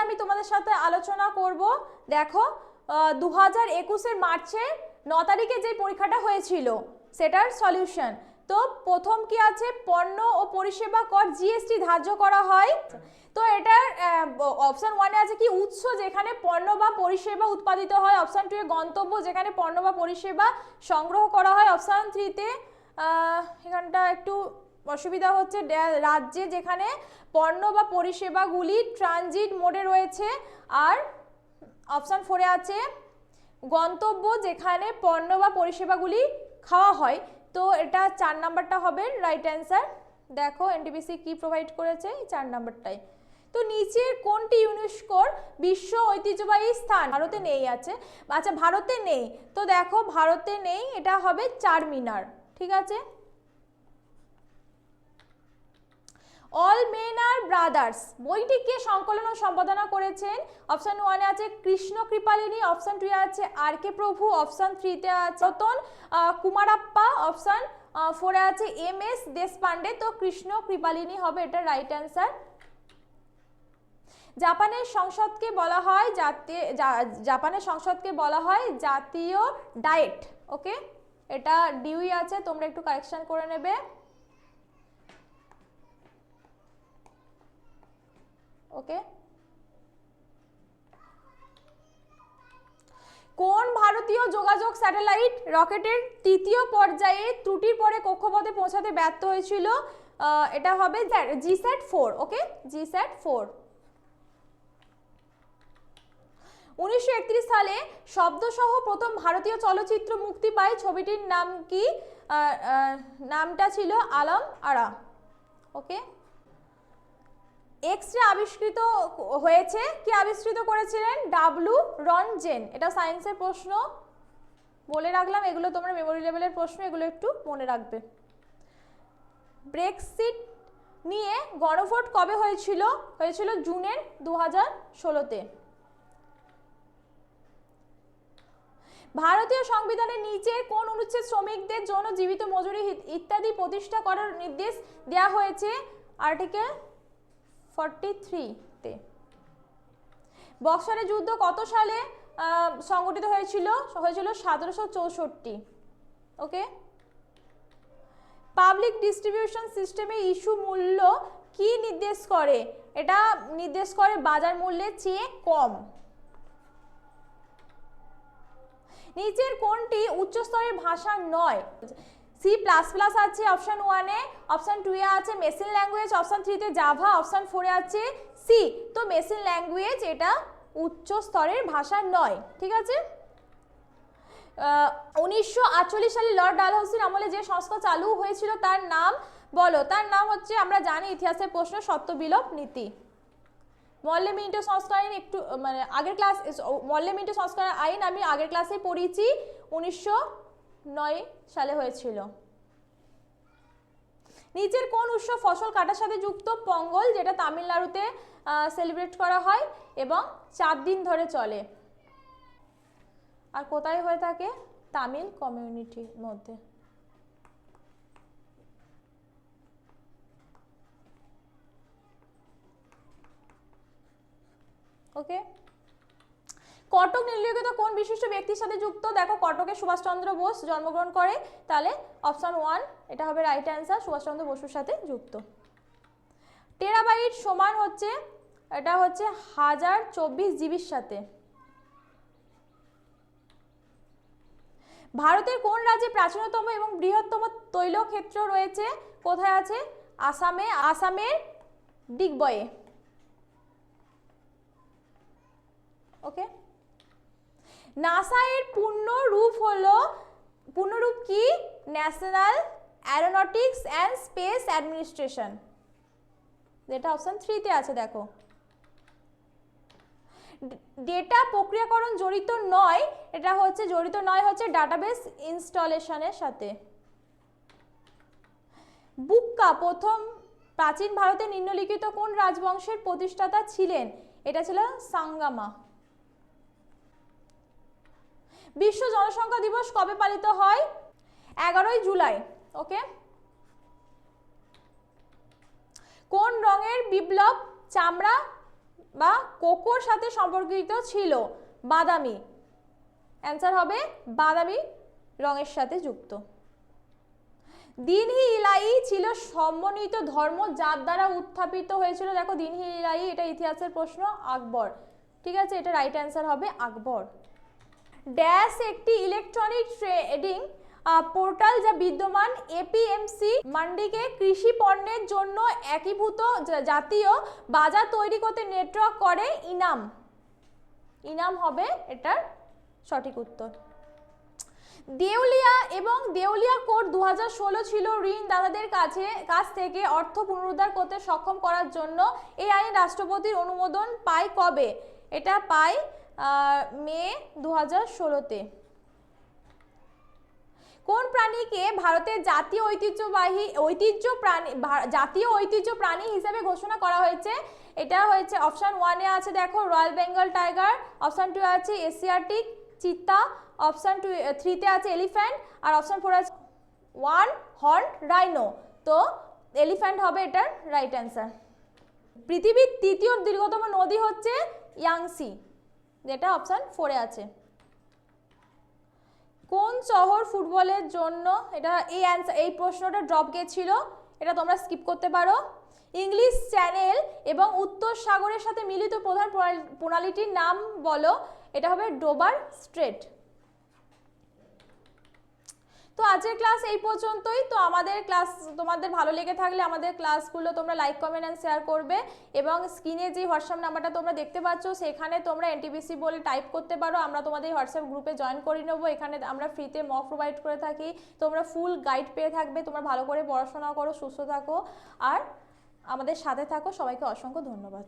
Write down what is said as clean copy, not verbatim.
আমি তোমাদের সাথে আলোচনা করব। দেখো 2021-এর মার্চে 9 তারিখে যে পরীক্ষাটা হয়েছিল সেটার সলিউশন। তো প্রথম কি আছে, পণ্য ও পরিষেবা কর জিএসটি ধার্য করা হয়। তো এটার অপশন 1-এ আছে কি, উৎস যেখানে পণ্য বা পরিষেবা উৎপাদিত হয়। অপশন 2-এ গন্তব্য যেখানে পণ্য বা পরিষেবা সংগ্রহ করা হয়। অপশন 3-তে এখানটা একটু অসুবিধা হচ্ছে, রাজ্যে যেখানে পণ্য বা পরিষেবাগুলি ট্রানজিট মোডে রয়েছে। আর অপশন 4-এ আছে গন্তব্য যেখানে পণ্য বা পরিষেবাগুলি খাওয়া হয়। তো এটা 4 নাম্বারটা হবে রাইট অ্যান্সার। দেখো এনটিপিসি কি প্রোভাইড করেছে, 4 নাম্বারটাই। তো নিচের কোনটি ইউনেস্কোর বিশ্ব ঐতিহ্যবাহী স্থান? ভারতে নেই আছে, আচ্ছা ভারতে নেই, তো দেখো ভারতে নেই, এটা হবে চারমিনার। ঠিক আছে। অল মেন আর ব্রাদার্স বইটি কে সংকলন ও সম্পাদনা করেছেন? অপশন 1-এ আছে কৃষ্ণ কৃপালিনী, অপশন 2-এ আছে আর কে প্রভু, অপশন 3-তে আছে রতন কুমারাপ্পা, অপশন 4-এ আছে এম এস দেশপান্ডে। তো কৃষ্ণ কৃপালিনী হবে এটা রাইট অ্যান্সার। জাপানের সংসদকে বলা হয় জাতীয় ডায়েট। ওকে, এটা ডিউই আছে, তোমরা একটু কারেকশন করে নেবে। ওকে, কোন ভারতীয় যোগাযোগ স্যাটেলাইট রকেটের তৃতীয় পর্যায়ে ত্রুটির পরে কক্ষপথে পৌঁছাতে ব্যর্থ হয়েছিল? এটা হবে জিস্যাট-4। ওকে, জিস্যাট-4। 1931 সালে শব্দসহ প্রথম ভারতীয় চলচ্চিত্র মুক্তি পায়, ছবিটির নাম কি? নামটা ছিল আলম আরা। ওকে, এক্স রে আবিষ্কৃত হয়েছে, কে আবিষ্কৃত করেছিলেন? ডাব্লু রনজেন। এটা সায়েন্সের প্রশ্ন বলে রাখলাম, এগুলো তোমরা মেমোরি লেভেলের প্রশ্ন, এগুলো একটু মনে রাখবে। ব্রেক্সিট নিয়ে গণভোট কবে হয়েছিল? জুনের 2016-তে। ভারতীয় সংবিধানের নিচে কোন অনুচ্ছেদ শ্রমিকদের জন্য জীবিত মজুরি ইত্যাদি প্রতিষ্ঠা করার নির্দেশ দেওয়া হয়েছে? আর্টিকেল 43-তে। বক্সারের যুদ্ধ কত সালে সংগঠিত হয়েছিল? 1764। ওকে, পাবলিক ডিস্ট্রিবিউশন সিস্টেমে ইস্যু মূল্য কি নির্দেশ করে? এটা নির্দেশ করে বাজার মূল্যের চেয়ে কম। নিচের কোনটি উচ্চস্তরের ভাষা নয়? সি প্লাস প্লাস আছে অপশন 1-এ, অপশন 2-এ আছে মেশিন ল্যাঙ্গুয়েজ, অপশন 3-তে জাভা, অপশন 4-এ আছে সি। তো মেশিন ল্যাঙ্গুয়েজ এটা উচ্চ স্তরের ভাষা নয়। ঠিক আছে। 1948 সালে লর্ড ডালহৌসির আমলে যে সংস্কার চালু হয়েছিল তার নাম বলো। তার নাম হচ্ছে, আমরা জানি ইতিহাসের প্রশ্ন, সত্য বিলোপ নীতি। মল্লে মিন্টো সংস্কার আইন একটু মানে আগের ক্লাস, মল্লে মিন্টো সংস্কার আইন আমি আগের ক্লাসে পড়িয়েছি, 1909 সালে হয়েছিল। নিচের কোন উৎসব ফসল কাটার সাথে যুক্ত? পঙ্গল, যেটা তামিলনাড়ুতে সেলিব্রেট করা হয় এবং 4 দিন ধরে চলে। আর কোথায় হয়ে থাকে? তামিল কমিউনিটির মধ্যে। ওকে, কটক নিম্নলিখিত কোন বিশিষ্ট ব্যক্তির সাথে যুক্ত? দেখো কটকে সুভাষচন্দ্র বোস জন্মগ্রহণ করে, তাহলে অপশন 1 এটা হবে রাইট অ্যান্সার, সুভাষচন্দ্র বসুর সাথে যুক্ত। টেরাবাইট সমান হচ্ছে, এটা হচ্ছে 1024 জিবির সাথে। ভারতের কোন রাজ্যে প্রাচীনতম এবং বৃহত্তম তৈল ক্ষেত্র রয়েছে? কোথায় আছে? আসামে, আসামের ডিগবয়ে। ওকে, নাসা এর পূর্ণরূপ কি? National Aeronautics and space administration, যেটা অপশন 3-তে আছে। দেখো ডেটা প্রক্রিয়াকরণ জড়িত নয়, এটা হচ্ছে জড়িত নয় হচ্ছে ডাটাবেস ইনস্টলেশনের সাথে। বুক্কা প্রথম প্রাচীন ভারতে নিম্নলিখিত কোন রাজবংশের প্রতিষ্ঠাতা ছিলেন? এটা ছিল সাঙ্গামা। বিশ্ব জনসংখ্যা দিবস কবে পালিত হয়? 11ই জুলাই। ওকে, কোন রঙের বিপ্লব চামড়া বা কোকোর সাথে সম্পর্কিত ছিল? বাদামি। অ্যান্সার হবে বাদামি রঙের সাথে যুক্ত। দিনহি ইলাই ছিল সমন্বিত ধর্ম যার দ্বারা উত্থাপিত হয়েছিল? দেখো দিনহি ইলাই, এটা ইতিহাসের প্রশ্ন, আকবর। ঠিক আছে, এটা রাইট অ্যান্সার হবে আকবর। ড্যাশ একটি ইলেকট্রনিক ট্রেডিং পোর্টাল যা বিদ্যমান এপিএমসি মান্ডিকে কৃষি পণ্যের জন্য একীভূত জাতীয় বাজার তৈরি করতে নেটওয়ার্ক করে? ইনাম। ইনাম হবে এটার সঠিক উত্তর। দেউলিয়া এবং দেউলিয়া কোড 2016 ছিল ঋণদাতাদের কাছ থেকে অর্থ পুনরুদ্ধার করতে সক্ষম করার জন্য। এই আইন রাষ্ট্রপতির অনুমোদন পায় কবে? এটা পায় মে 2016-তে। কোন প্রাণীকে ভারতের জাতীয় ঐতিহ্য প্রাণী হিসেবে ঘোষণা করা হয়েছে? এটা হয়েছে অপশন 1-এ আছে দেখো রয়্যাল বেঙ্গল টাইগার, অপশন 2 আছে এশিয়াটিক চিতা, অপশন 3-তে আছে এলিফ্যান্ট, আর অপশন 4 আছে ওয়ান হর্ন রাইনো। তো এলিফ্যান্ট হবে এটার রাইট অ্যান্সার। পৃথিবীর তৃতীয় দীর্ঘতম নদী হচ্ছে ইয়াংসি, যেটা অপশন 4-এ আছে। কোন শহর ফুটবলের জন্য? এটা এই প্রশ্নটা ড্রপ গেছিল, এটা তোমরা স্কিপ করতে পারো। ইংলিশ চ্যানেল এবং উত্তর সাগরের সাথে মিলিত প্রধান প্রণালীটির নাম বলো? এটা হবে ডোবার স্ট্রেট। তো আজকের ক্লাস এই পর্যন্তই। তো আমাদের ক্লাস তোমাদের ভালো লেগে থাকলে আমাদের ক্লাসগুলো তোমরা লাইক কমেন্ট অ্যান্ড শেয়ার করবে, এবং স্ক্রিনে যে হোয়াটসঅ্যাপ নাম্বারটা তোমরা দেখতে পাচ্ছ সেখানে তোমরা এনটিপিসি বলে টাইপ করতে পারো, আমরা তোমাদের হোয়াটসঅ্যাপ গ্রুপে জয়েন করে নেবো। এখানে আমরা ফ্রিতে মক প্রোভাইড করে থাকি, তোমরা ফুল গাইড পেয়ে থাকবে। তোমরা ভালো করে পড়াশোনা করো, সুস্থ থাকো আর আমাদের সাথে থাকো। সবাইকে অসংখ্য ধন্যবাদ।